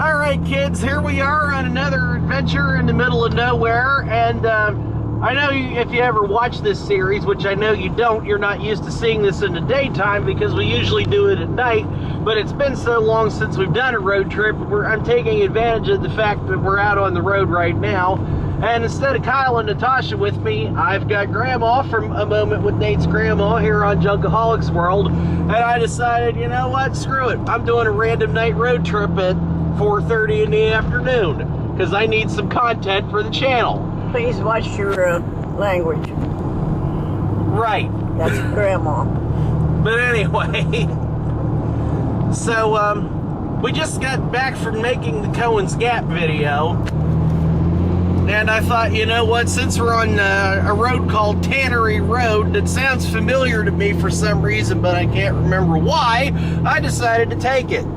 All right, kids, here we are on another adventure in the middle of nowhere. And I know if you ever watch this series, which I know you don't, you're not used to seeing this in the daytime because we usually do it at night. But it's been so long since we've done a road trip, I'm taking advantage of the fact that we're out on the road right now. And instead of Kyle and Natasha with me, I've got Grandma from A Moment with Nate's Grandma here on Junkaholics World. And I decided, you know what, screw it. I'm doing a random night road trip at 4:30 in the afternoon because I need some content for the channel. Please watch your language. Right. That's Grandma. But anyway, so we just got back from making the Cohen's Gap video. And I thought, you know what, since we're on a road called Tannery Road that sounds familiar to me for some reason, but I can't remember why, I decided to take it.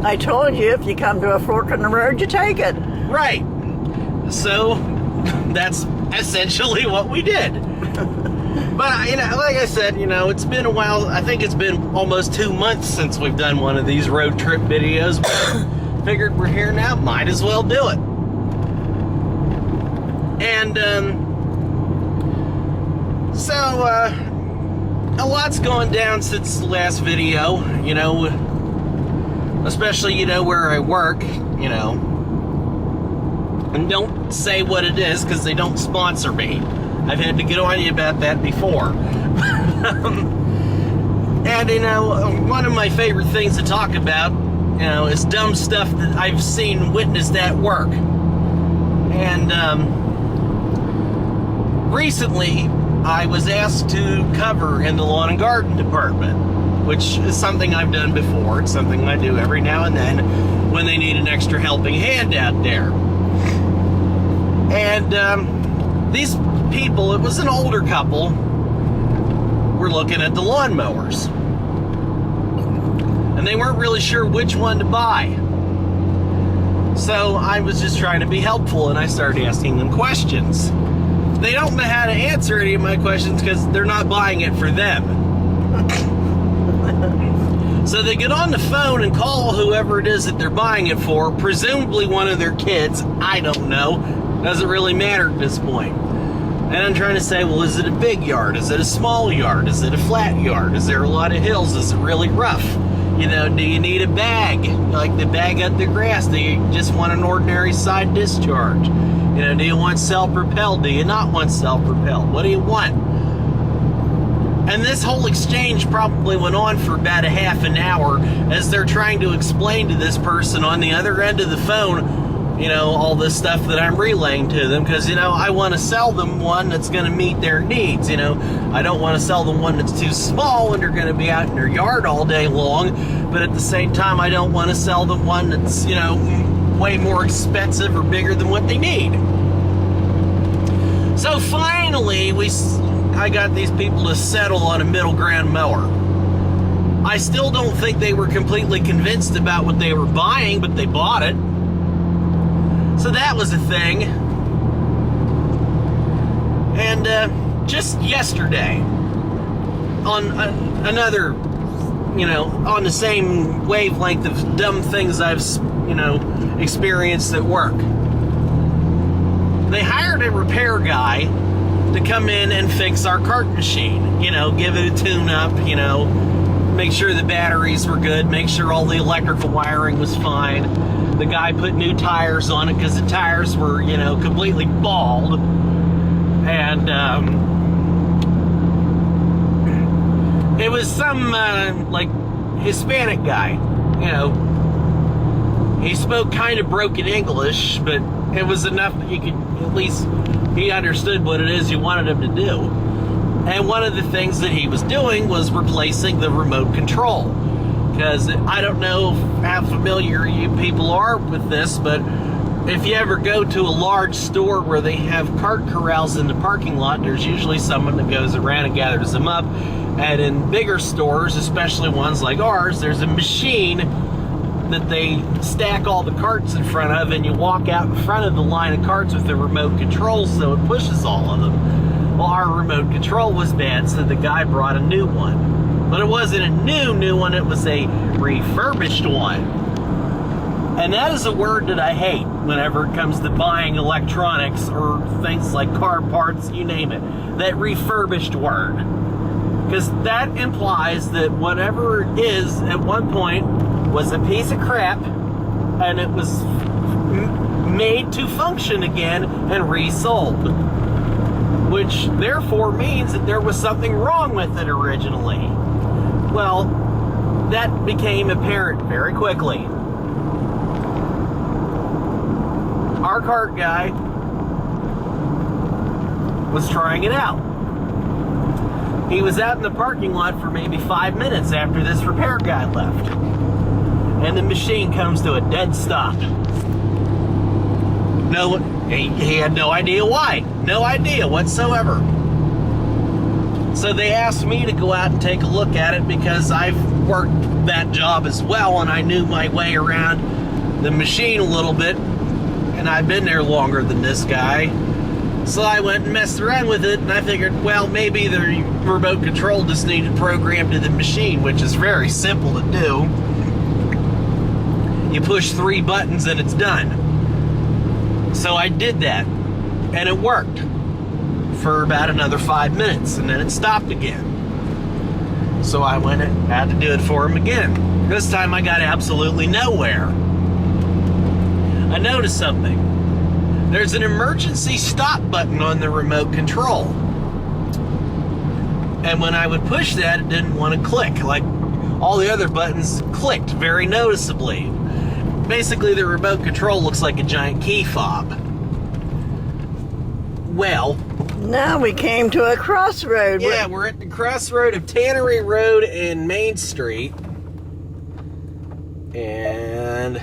I told you if you come to a fork in the road, you take it. Right. So that's essentially what we did. But, you know, like I said, you know, it's been a while. I think it's been almost 2 months since we've done one of these road trip videos. But figured we're here now, might as well do it. And so a lot's gone down since the last video, you know, especially, you know, where I work, you know, and don't say what it is because they don't sponsor me. I've had to get on you about that before. And, you know, one of my favorite things to talk about, you know, is dumb stuff that I've seen witnessed at work. And recently, I was asked to cover in the lawn and garden department, which is something I've done before. It's something I do every now and then when they need an extra helping hand out there. And these people, it was an older couple, were looking at the lawnmowers. And they weren't really sure which one to buy. So I was just trying to be helpful, and I started asking them questions. They don't know how to answer any of my questions because they're not buying it for them. So they get on the phone and call whoever it is that they're buying it for, presumably one of their kids. I don't know. Doesn't really matter at this point. And I'm trying to say, well, is it a big yard? Is it a small yard? Is it a flat yard? Is there a lot of hills? Is it really rough? You know, do you need a bag? Like the bag up the grass? Do you just want an ordinary side discharge? You know, do you want self-propelled? Do you not want self-propelled? What do you want? And this whole exchange probably went on for about a half an hour as they're trying to explain to this person on the other end of the phone, you know, all this stuff that I'm relaying to them because, you know, I want to sell them one that's going to meet their needs, you know. I don't want to sell them one that's too small and they're going to be out in their yard all day long, but at the same time, I don't want to sell them one that's, you know, way more expensive or bigger than what they need. So finally, I got these people to settle on a middle ground mower. I still don't think they were completely convinced about what they were buying, but they bought it. So that was a thing. And just yesterday, on another, you know, on the same wavelength of dumb things I've, you know, experienced at work, they hired a repair guy to come in and fix our cart machine. You know, give it a tune-up, you know, make sure the batteries were good, make sure all the electrical wiring was fine. The guy put new tires on it because the tires were, you know, completely bald. And it was some, like, Hispanic guy, you know. He spoke kind of broken English, but it was enough that you could, at least, he understood what it is you wanted him to do. And one of the things that he was doing was replacing the remote control. Because I don't know how familiar you people are with this, but if you ever go to a large store where they have cart corrals in the parking lot, there's usually someone that goes around and gathers them up. And in bigger stores, especially ones like ours, there's a machine that they stack all the carts in front of, and you walk out in front of the line of carts with the remote control so it pushes all of them. Well, our remote control was bad, so the guy brought a new one. But it wasn't a new one, it was a refurbished one. And that is a word that I hate whenever it comes to buying electronics or things like car parts, you name it. That refurbished word. Because that implies that whatever it is at one point was a piece of crap and it was made to function again and resold. Which therefore means that there was something wrong with it originally. Well, that became apparent very quickly. Our cart guy was trying it out. He was out in the parking lot for maybe 5 minutes after this repair guy left. And the machine comes to a dead stop. No, he had no idea why. No idea whatsoever. So they asked me to go out and take a look at it because I've worked that job as well and I knew my way around the machine a little bit. And I've been there longer than this guy. So I went and messed around with it, and I figured, well, maybe the remote control just needed programmed to the machine, which is very simple to do. You push 3 buttons and it's done. So I did that, and it worked for about another 5 minutes, and then it stopped again. So I went and had to do it for him again. This time I got absolutely nowhere. I noticed something. There's an emergency stop button on the remote control. And when I would push that, it didn't want to click. Like all the other buttons clicked very noticeably. Basically, the remote control looks like a giant key fob. Well, now we came to a crossroad. Yeah, we're at the crossroad of Tannery Road and Main Street. And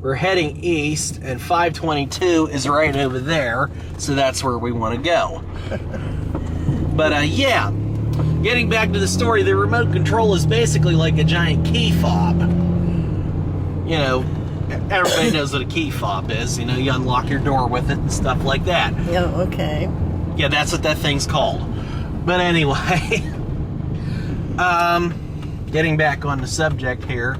we're heading east, and 522 is right over there, so that's where we want to go. But yeah, getting back to the story, the remote control is basically like a giant key fob. You know, everybody knows what a key fob is. You know, you unlock your door with it and stuff like that. Yeah, okay. Yeah, that's what that thing's called. But anyway, getting back on the subject here,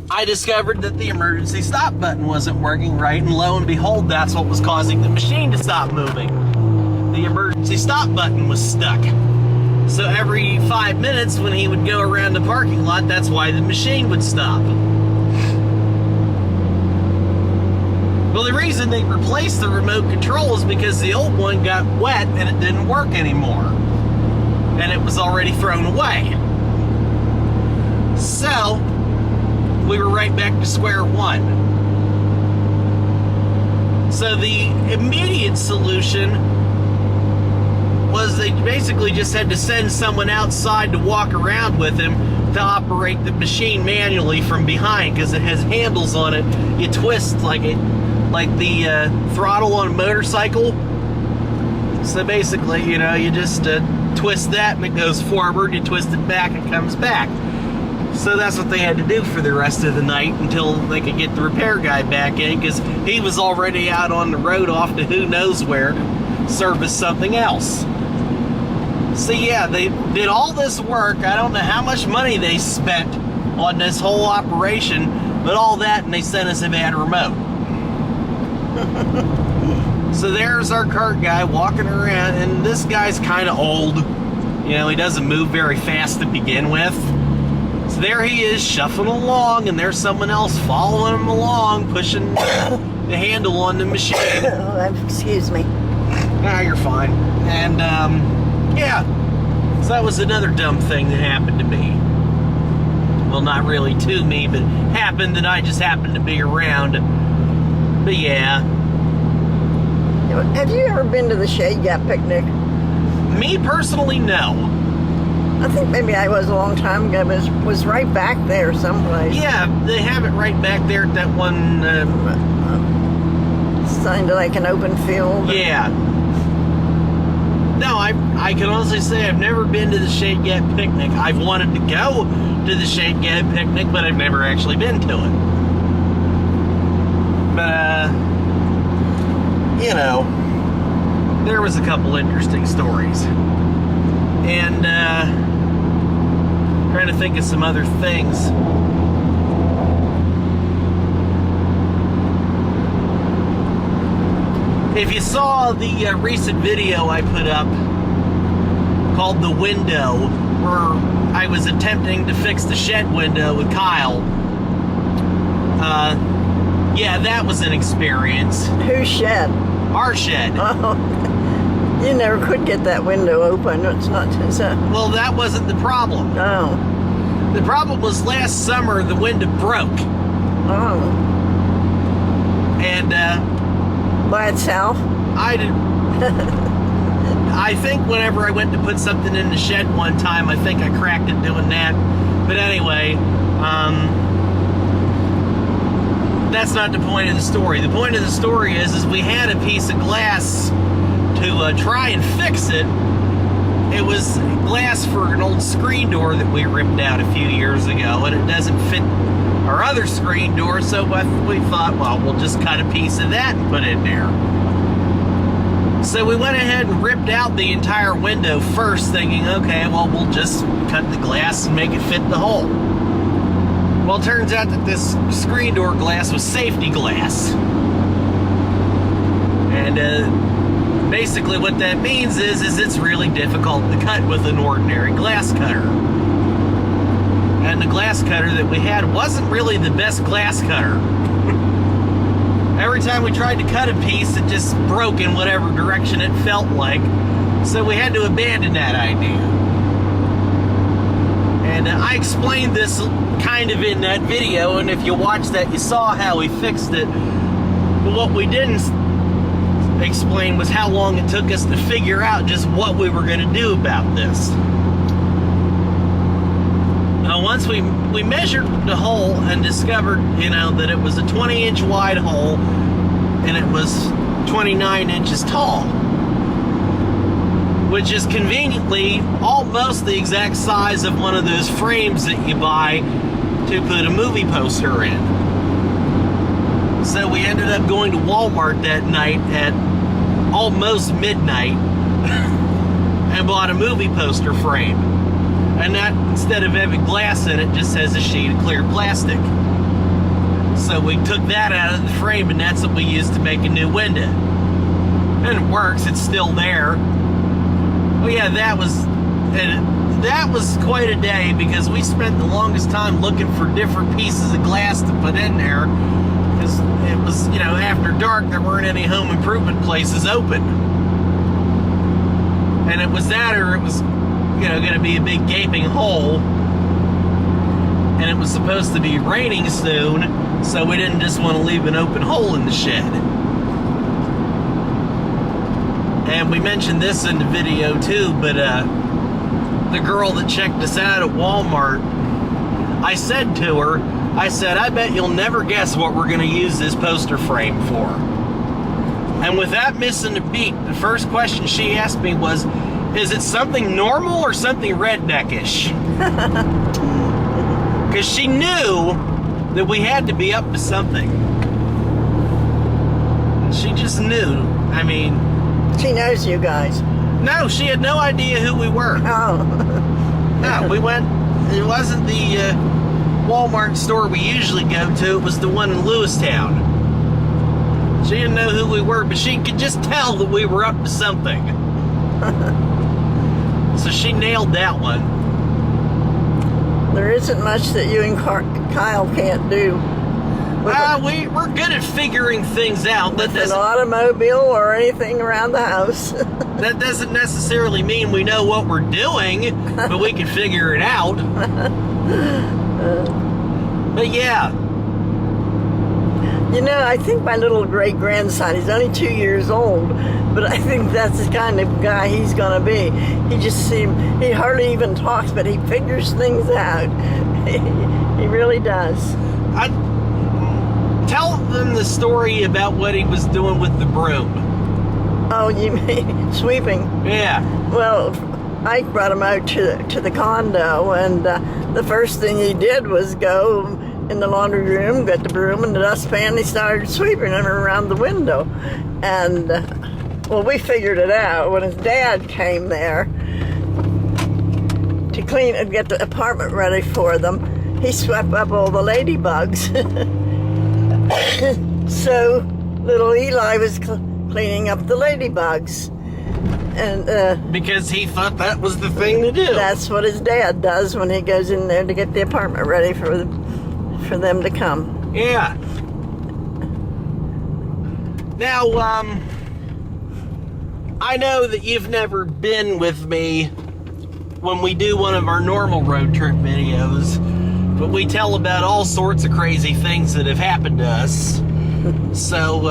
I discovered that the emergency stop button wasn't working right, and lo and behold, that's what was causing the machine to stop moving. The emergency stop button was stuck. So every 5 minutes when he would go around the parking lot, that's why the machine would stop. Well, the reason they replaced the remote control is because the old one got wet and it didn't work anymore. And it was already thrown away. So we were right back to square one. So the immediate solution was they basically just had to send someone outside to walk around with him to operate the machine manually from behind, because it has handles on it. You twist like the throttle on a motorcycle. So basically, you know, you just twist that and it goes forward, you twist it back, it comes back. So that's what they had to do for the rest of the night until they could get the repair guy back in, because he was already out on the road off to who knows where to service something else. So yeah, they did all this work. I don't know how much money they spent on this whole operation, but all that, and they sent us a bad remote. So there's our cart guy walking around, and this guy's kind of old. You know, he doesn't move very fast to begin with. So there he is, shuffling along, and there's someone else following him along, pushing the handle on the machine. Excuse me. Ah, you're fine. And, yeah. So that was another dumb thing that happened to me. Well, not really to me, but happened that I just happened to be around. But yeah. Have you ever been to the Shade Gap picnic? Me personally, no. I think maybe I was a long time ago, but it was right back there someplace. Yeah, they have it right back there at that one... signed like an open field. Yeah. No, I can honestly say I've never been to the Shade Gap picnic. I've wanted to go to the Shade Gap picnic, but I've never actually been to it. But, you know, there was a couple interesting stories. And, trying to think of some other things. If you saw the recent video I put up called The Window, where I was attempting to fix the shed window with Kyle, yeah, that was an experience. Whose shed? Our shed. Oh, you never could get that window open. It's not. Well, that wasn't the problem. Oh. The problem was last summer the window broke. Oh. And By itself? I think whenever I went to put something in the shed one time, I think I cracked it doing that. But anyway, that's not the point of the story. The point of the story is we had a piece of glass to try and fix it. It was glass for an old screen door that we ripped out a few years ago, and it doesn't fit our other screen door, so we thought, well, we'll just cut a piece of that and put it in there. So we went ahead and ripped out the entire window first, thinking, okay, well, we'll just cut the glass and make it fit the hole. Well, it turns out that this screen door glass was safety glass. And basically what that means is it's really difficult to cut with an ordinary glass cutter. And the glass cutter that we had wasn't really the best glass cutter. Every time we tried to cut a piece, it just broke in whatever direction it felt like. So we had to abandon that idea. And I explained this kind of in that video, and if you watched that, you saw how we fixed it. But what we didn't explain was how long it took us to figure out just what we were going to do about this. Once we measured the hole and discovered, that it was a 20-inch wide hole and it was 29 inches tall, which is conveniently almost the exact size of one of those frames that you buy to put a movie poster in. So we ended up going to Walmart that night at almost midnight and bought a movie poster frame. And that, instead of having glass in it, just has a sheet of clear plastic. So we took that out of the frame, and that's what we used to make a new window. And it works, it's still there. Well, yeah, that was quite a day, because we spent the longest time looking for different pieces of glass to put in there. Because it was, after dark, there weren't any home improvement places open. And it was that, or it was going to be a big gaping hole, and it was supposed to be raining soon, so we didn't just want to leave an open hole in the shed. And we mentioned this in the video too, but the girl that checked us out at Walmart, I said to her, I bet you'll never guess what we're going to use this poster frame for. And without missing a beat, the first question she asked me was, is it something normal or something redneckish? Because she knew that we had to be up to something. She just knew. I mean... She knows you guys. No, she had no idea who we were. Oh. No, we went... It wasn't the Walmart store we usually go to. It was the one in Lewistown. She didn't know who we were, but she could just tell that we were up to something. So she nailed that one. There isn't much that you and Kyle can't do. We're good at figuring things out. With an automobile or anything around the house. That doesn't necessarily mean we know what we're doing, but we can figure it out. But yeah. I think my little great-grandson, he's only 2 years old, but I think that's the kind of guy he's going to be. He hardly even talks, but he figures things out. He really does. Tell them the story about what he was doing with the broom. Oh, you mean sweeping? Yeah. Well, Ike brought him out to the condo, and the first thing he did was go in the laundry room, got the broom and the dustpan, and he started sweeping them around the window. And, well, we figured it out when his dad came there to clean and get the apartment ready for them. He swept up all the ladybugs. So little Eli was cleaning up the ladybugs. And because he thought that was the thing to do. That's what his dad does when he goes in there to get the apartment ready for them to come. Yeah. Now, I know that you've never been with me when we do one of our normal road trip videos, but we tell about all sorts of crazy things that have happened to us. So,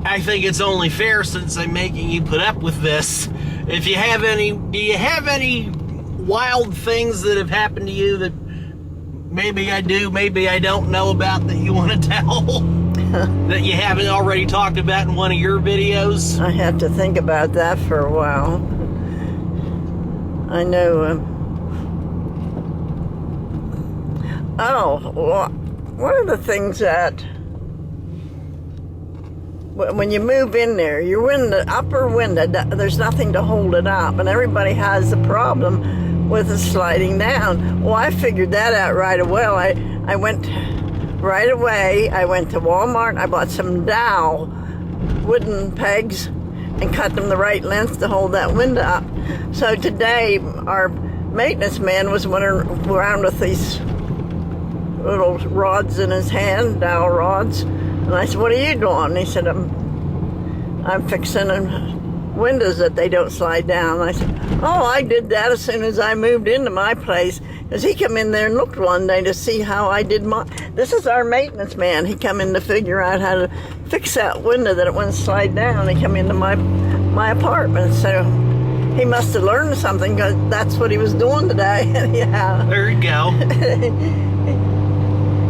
I think it's only fair, since I'm making you put up with this. If you have any, do you have any wild things that have happened to you that maybe I do, maybe I don't know about, that you want to tell? That you haven't already talked about in one of your videos? I had to think about that for a while. I know. One of the things that, when you move in there, your window, upper window, there's nothing to hold it up, and everybody has the problem with it sliding down. Well, I figured that out right away. I went right away. I went to Walmart. I bought some dowel wooden pegs and cut them the right length to hold that window up. So today, our maintenance man was running around with these little rods in his hand, dowel rods. And I said, "What are you doing?" And he said, I'm fixing windows that they don't slide down. And I said, "Oh, I did that as soon as I moved into my place." Because he come in there and looked one day to see how I did my... This is our maintenance man. He come in to figure out how to fix that window that it wouldn't slide down. He come into my apartment. So he must have learned something, because that's what he was doing today. Yeah. There you go.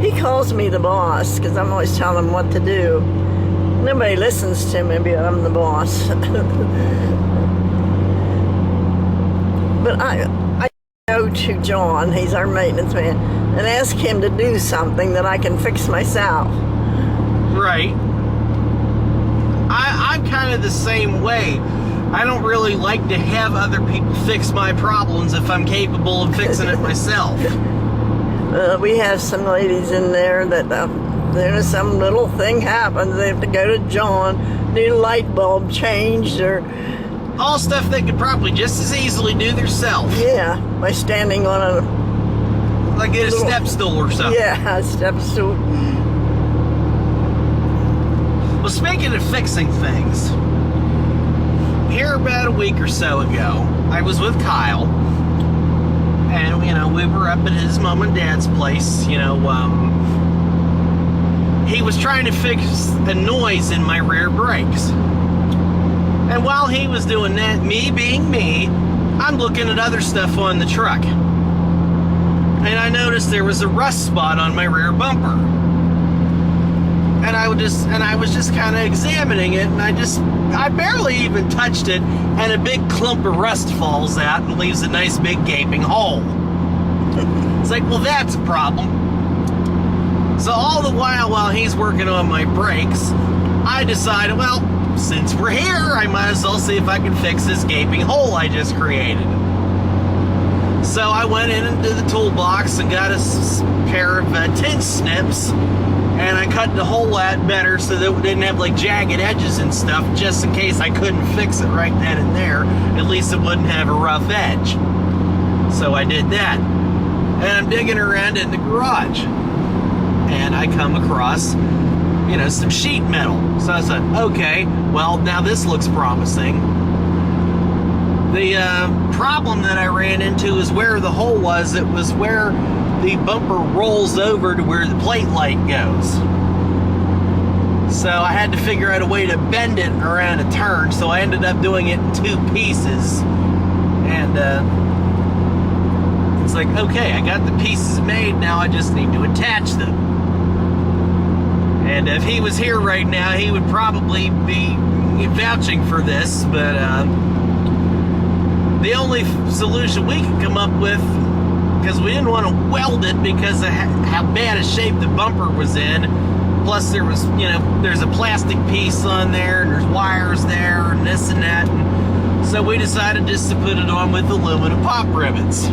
He calls me the boss, because I'm always telling him what to do. Nobody listens to me, but I'm the boss. But I go to John, he's our maintenance man, and ask him to do something that I can fix myself. Right. I'm kind of the same way. I don't really like to have other people fix my problems if I'm capable of fixing it myself. We have some ladies in there that there's some little thing happens. They have to go to John, need a light bulb changed, or... all stuff they could probably just as easily do themselves. Yeah, by standing on a... like a step stool or something. Yeah, a step stool. Well, speaking of fixing things, here about a week or so ago, I was with Kyle, and, we were up at his mom and dad's place, he was trying to fix a noise in my rear brakes. And while he was doing that, me being me, I'm looking at other stuff on the truck. And I noticed there was a rust spot on my rear bumper. And I was just kind of examining it, and I barely even touched it, and a big clump of rust falls out and leaves a nice big gaping hole. It's like, well, that's a problem. So all the while he's working on my brakes, I decided, well, since we're here, I might as well see if I can fix this gaping hole I just created. So I went into the toolbox and got a pair of tin snips, and I cut the hole out better so that it didn't have like jagged edges and stuff, just in case I couldn't fix it right then and there. At least it wouldn't have a rough edge. So I did that. And I'm digging around in the garage, and I come across some sheet metal. So I said, okay, well, now this looks promising. The problem that I ran into is where the hole was. It was where the bumper rolls over to where the plate light goes. So I had to figure out a way to bend it around a turn, so I ended up doing it in 2 pieces. And it's like, okay, I got the pieces made, now I just need to attach them. And if he was here right now, he would probably be vouching for this, but the only solution we could come up with, because we didn't want to weld it because of how bad a shape the bumper was in, plus there was, there's a plastic piece on there, and there's wires there, and this and that, and so we decided just to put it on with aluminum pop rivets,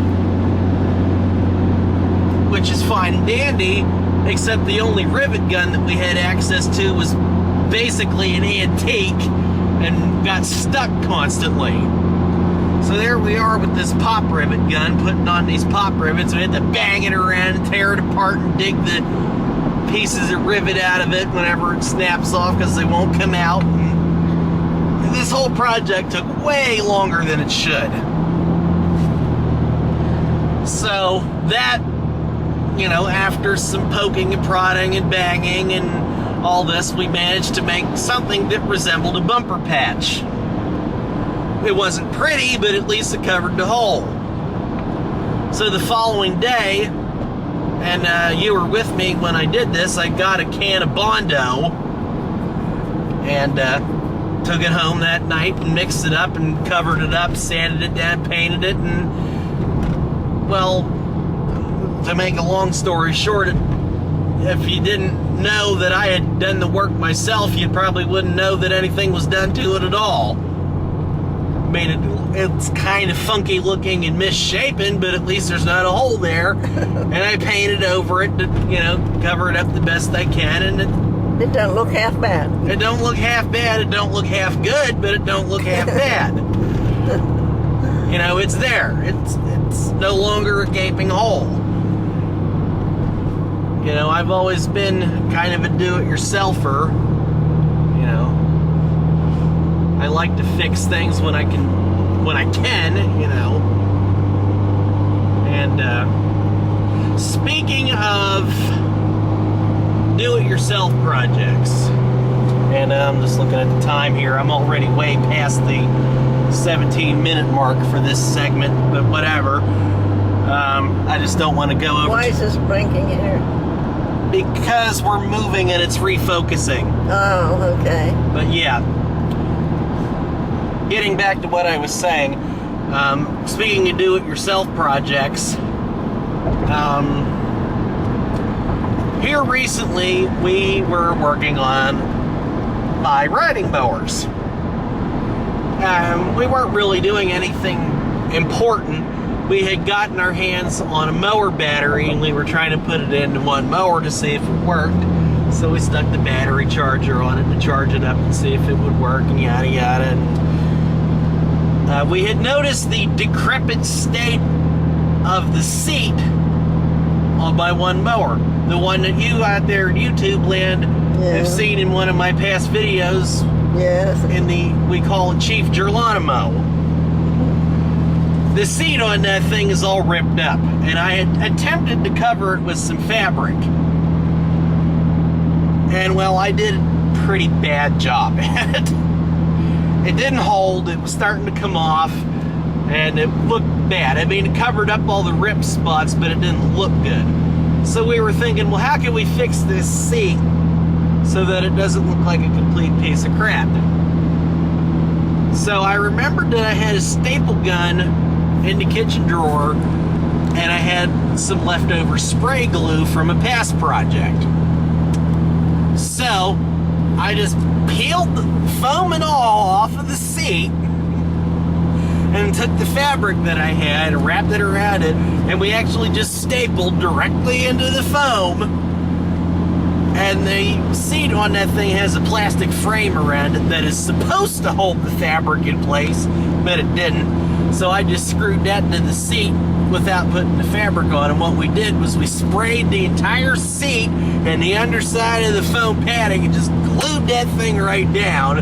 which is fine and dandy, except the only rivet gun that we had access to was basically an antique and got stuck constantly. So there we are with this pop rivet gun, putting on these pop rivets. We had to bang it around and tear it apart and dig the pieces of rivet out of it whenever it snaps off because they won't come out. And this whole project took way longer than it should. So that, you know, after some poking and prodding and banging and all this, we managed to make something that resembled a bumper patch. It wasn't pretty, but at least it covered the hole. So the following day, and you were with me when I did this, I got a can of Bondo and took it home that night and mixed it up and covered it up, sanded it down, painted it, and, well, to make a long story short, if you didn't know that I had done the work myself, you probably wouldn't know that anything was done to it at all. I mean, it's kind of funky looking and misshapen, but at least there's not a hole there. And I painted over it to, you know, cover it up the best I can, and it don't look half bad. It don't look half bad, it don't look half good, but it don't look half bad. You know, it's there. It's no longer a gaping hole. You know, I've always been kind of a do-it-yourselfer. You know, I like to fix things when I can, you know. And speaking of do-it-yourself projects, and I'm just looking at the time here. I'm already way past the 17-minute mark for this segment, but whatever. I just don't want to go over. Why is this blinking here? Because we're moving and it's refocusing. Oh, okay. But yeah, getting back to what I was saying, speaking of do-it-yourself projects, here recently we were working on my riding mowers. We weren't really doing anything important. We had gotten our hands on a mower battery and we were trying to put it into one mower to see if it worked. So we stuck the battery charger on it to charge it up and see if it would work, and yada yada. And we had noticed the decrepit state of the seat on my one mower. The one that you out there in YouTube land have seen in one of my past videos. Yes. We call it Chief Geronimo. The seat on that thing is all ripped up, and I had attempted to cover it with some fabric. And, well, I did a pretty bad job at it. It didn't hold, it was starting to come off, and it looked bad. I mean, it covered up all the rip spots, but it didn't look good. So we were thinking, well, how can we fix this seat so that it doesn't look like a complete piece of crap? So I remembered that I had a staple gun in the kitchen drawer, and I had some leftover spray glue from a past project. So I just peeled the foam and all off of the seat and took the fabric that I had and wrapped it around it, and we actually just stapled directly into the foam. And the seat on that thing has a plastic frame around it that is supposed to hold the fabric in place, but it didn't. So I just screwed that into the seat without putting the fabric on. And what we did was we sprayed the entire seat and the underside of the foam padding and just glued that thing right down.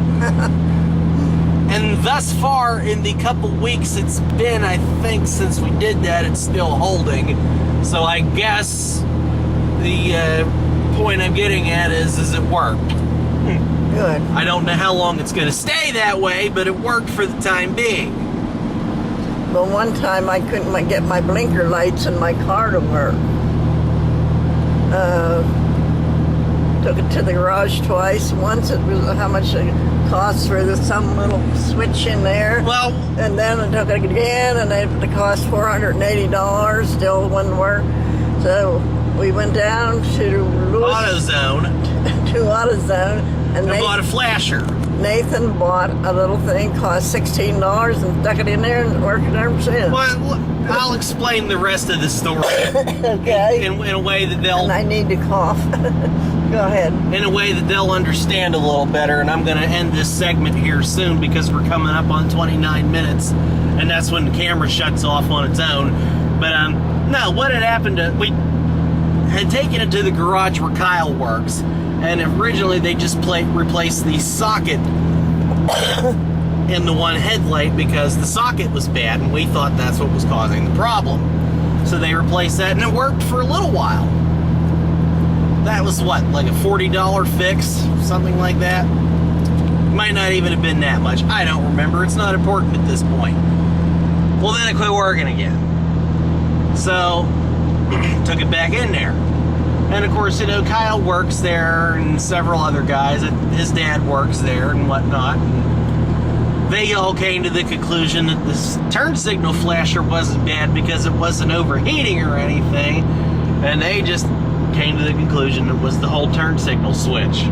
And thus far, in the couple weeks it's been, I think, since we did that, it's still holding. So I guess the point I'm getting at is it worked. Good. I don't know how long it's going to stay that way, but it worked for the time being. Well, one time I couldn't get my blinker lights in my car to work. Took it to the garage twice. Once it was how much it cost for some little switch in there. Well, and then I took it again, and it cost $480. Still wouldn't work. So we went down to AutoZone. To AutoZone, and they bought a flasher. Nathan bought a little thing, cost $16, and stuck it in there, and worked ever since. Well, I'll explain the rest of the story. Okay. In a way that they'll... And I need to cough. Go ahead. In a way that they'll understand a little better, and I'm going to end this segment here soon because we're coming up on 29 minutes, and that's when the camera shuts off on its own. But no, what had happened to, we had taken it to the garage where Kyle works, and originally they just replaced the socket in the one headlight because the socket was bad, and we thought that's what was causing the problem. So they replaced that, and it worked for a little while. That was what, like a $40 fix, something like that? Might not even have been that much. I don't remember. It's not important at this point. Well, then it quit working again. So, took it back in there. And of course, you know, Kyle works there and several other guys. His dad works there and whatnot. And they all came to the conclusion that this turn signal flasher wasn't bad because it wasn't overheating or anything. And they just came to the conclusion it was the whole turn signal switch.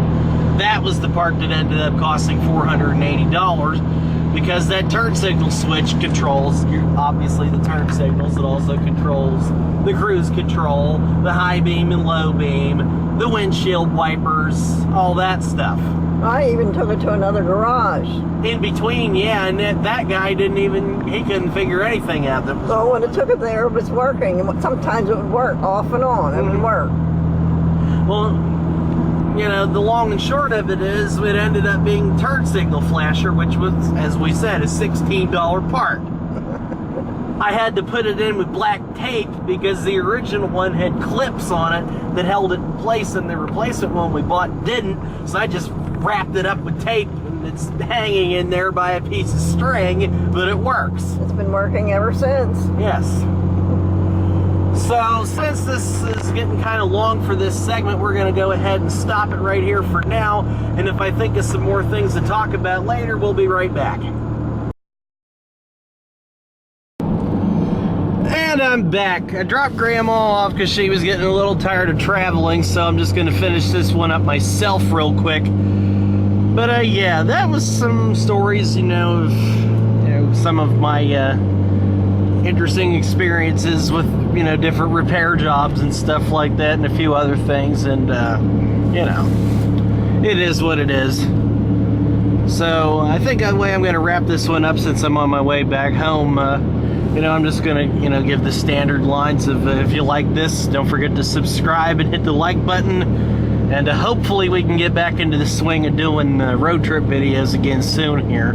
That was the part that ended up costing $480 because that turn signal switch controls, obviously, the turn signals. It also controls the cruise control, the high beam and low beam, the windshield wipers, all that stuff. I even took it to another garage. In between, yeah, and that guy he couldn't figure anything out. So when it took it there, it was working. And sometimes it would work off and on. It would work. Well, you know, the long and short of it is it ended up being turn signal flasher, which was, as we said, a $16 part. I had to put it in with black tape because the original one had clips on it that held it in place, and the replacement one we bought didn't. So I just wrapped it up with tape, and it's hanging in there by a piece of string, but it works. It's been working ever since. Yes. So, since this is getting kind of long for this segment, we're going to go ahead and stop it right here for now. And if I think of some more things to talk about later, we'll be right back. And I'm back. I dropped Grandma off because she was getting a little tired of traveling, so I'm just going to finish this one up myself real quick. But yeah, that was some stories, you know, of some of my interesting experiences with, you know, different repair jobs and stuff like that, and a few other things. And you know, it is what it is. So I think the way I'm going to wrap this one up, since I'm on my way back home, you know, I'm just going to, you know, give the standard lines of if you like this, don't forget to subscribe and hit the like button. And hopefully we can get back into the swing of doing road trip videos again soon here.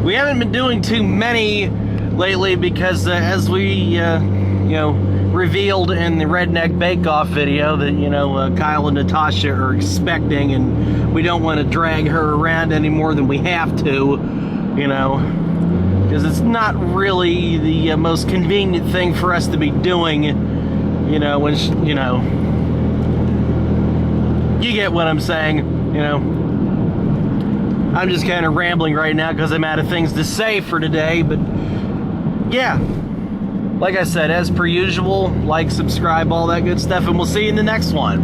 We haven't been doing too many lately because as we, you know, revealed in the Redneck Bake Off video that, you know, Kyle and Natasha are expecting, and we don't want to drag her around any more than we have to, you know, because it's not really the most convenient thing for us to be doing, you know, when, you know, you get what I'm saying, you know. I'm just kind of rambling right now because I'm out of things to say for today, but yeah, like I said, as per usual, like, subscribe, all that good stuff, and we'll see you in the next one.